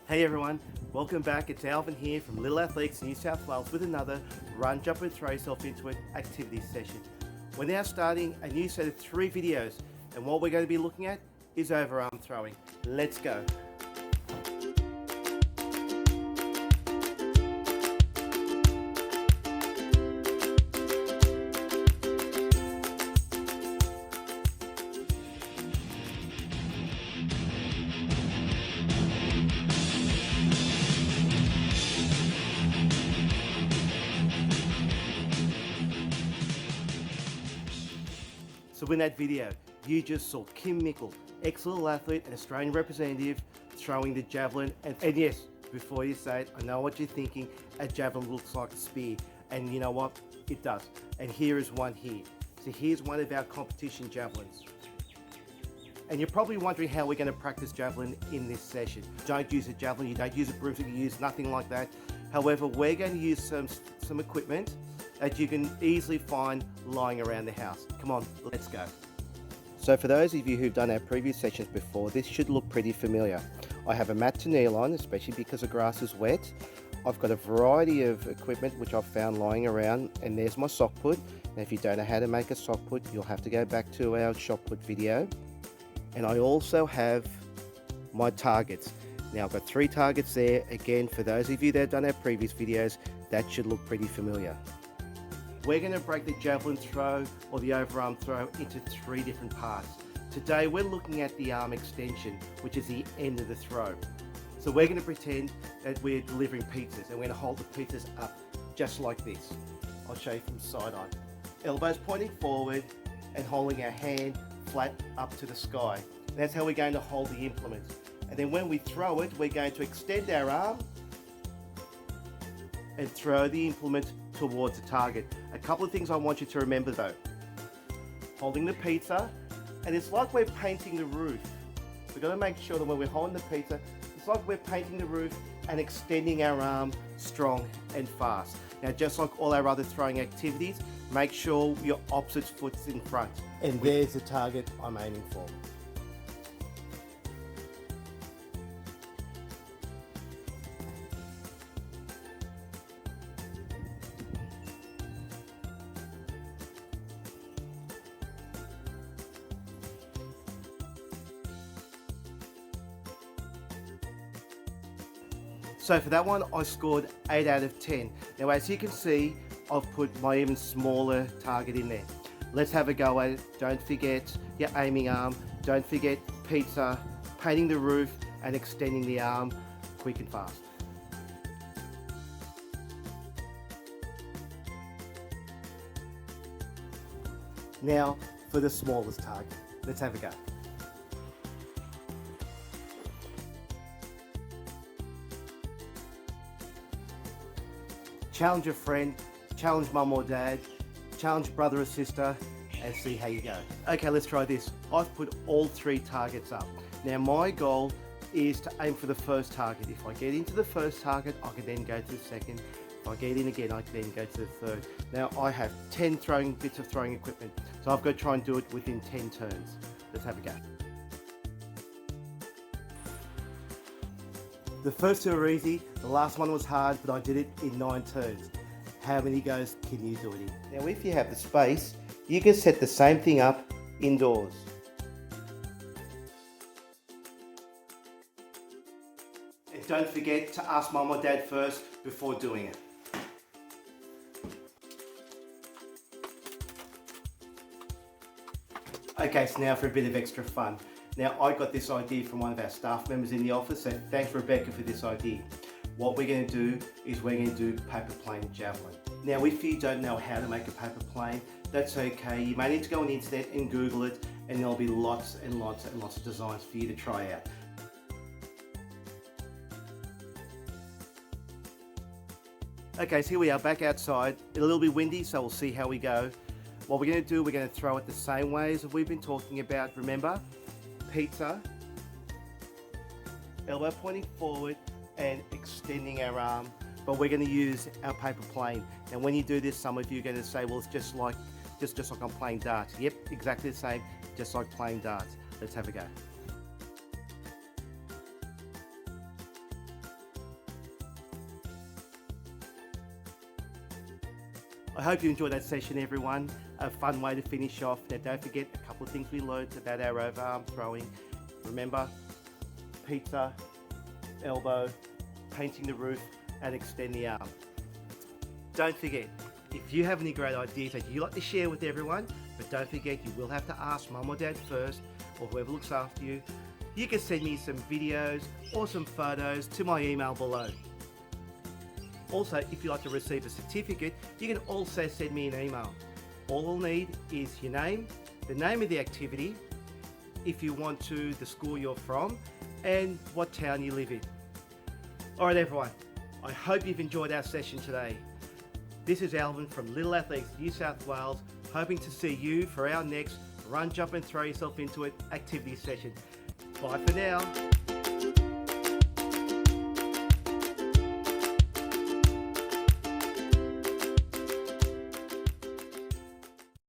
Hey everyone, welcome back. It's Alvin here from Little Athletics New South Wales with another Run, Jump and Throw Yourself Into It activity session. We're now starting a new set of 3 videos, and what we're going to be looking at is overarm throwing. Let's go. So in that video, you just saw Kim Mickle, ex-Little athlete and Australian representative, throwing the javelin. And yes, before you say it, I know what you're thinking, a javelin looks like a spear. And you know what? It does. And here is one here. So here's one of our competition javelins. And you're probably wondering how we're going to practice javelin in this session. Don't use a javelin, you don't use a broomstick, you use nothing like that. However, we're going to use some equipment that you can easily find lying around the house. Come on, let's go. So for those of you who've done our previous sessions before, this should look pretty familiar. I have a mat to kneel on, especially because the grass is wet. I've got a variety of equipment which I've found lying around, and there's my sock put. Now if you don't know how to make a sock put, you'll have to go back to our shot put video. And I also have my targets. Now I've got 3 targets there. Again, for those of you that have done our previous videos, that should look pretty familiar. We're going to break the javelin throw or the overarm throw into 3 different parts. Today we're looking at the arm extension, which is the end of the throw. So we're going to pretend that we're delivering pizzas, and we're going to hold the pizzas up just like this. I'll show you from side on. Elbows pointing forward and holding our hand flat up to the sky. And that's how we're going to hold the implement. And then when we throw it, we're going to extend our arm and throw the implement towards the target. A couple of things I want you to remember though. Holding the pizza, and it's like we're painting the roof. We've got to make sure that when we're holding the pizza, it's like we're painting the roof and extending our arm strong and fast. Now just like all our other throwing activities, make sure your opposite foot's in front. And there's the target I'm aiming for. So for that one, I scored 8 out of 10. Now as you can see, I've put my even smaller target in there. Let's have a go at it. Don't forget your aiming arm. Don't forget pizza, painting the roof, and extending the arm quick and fast. Now for the smallest target. Let's have a go. Challenge a friend, challenge mum or dad, challenge brother or sister, and see how you go. Okay, let's try this. I've put all 3 targets up. Now my goal is to aim for the first target. If I get into the first target, I can then go to the second. If I get in again, I can then go to the third. Now I have 10 bits of throwing equipment, so I've got to try and do it within 10 turns. Let's have a go. The first 2 are easy, the last one was hard, but I did it in 9 turns. How many goes can you do it in? Now if you have the space, you can set the same thing up indoors. And don't forget to ask mum or dad first before doing it. Okay, so now for a bit of extra fun. Now I got this idea from one of our staff members in the office, so thanks Rebecca for this idea. What we're going to do is we're going to do paper plane javelin. Now if you don't know how to make a paper plane, that's okay. You may need to go on the internet and Google it, and there'll be lots and lots and lots of designs for you to try out. Okay, so here we are back outside. It's a little bit windy, so we'll see how we go. What we're going to do, we're going to throw it the same way as we've been talking about. Remember, pizza, elbow pointing forward and extending our arm, but we're going to use our paper plane. And when you do this, some of you are going to say, well, it's just like I'm playing darts. Yep, exactly the same, just like playing darts. Let's have a go. I hope you enjoyed that session, everyone. A fun way to finish off. Now, don't forget a couple of things we learned about our overarm throwing. Remember, pizza, elbow, painting the roof, and extend the arm. Don't forget, if you have any great ideas that you like to share with everyone, but don't forget you will have to ask mum or dad first, or whoever looks after you, you can send me some videos or some photos to my email below. Also, if you'd like to receive a certificate, you can also send me an email. All I'll need is your name, the name of the activity, if you want to, the school you're from, and what town you live in. Alright everyone, I hope you've enjoyed our session today. This is Alvin from Little Athletics New South Wales, hoping to see you for our next Run, Jump and Throw Yourself Into It activity session. Bye for now.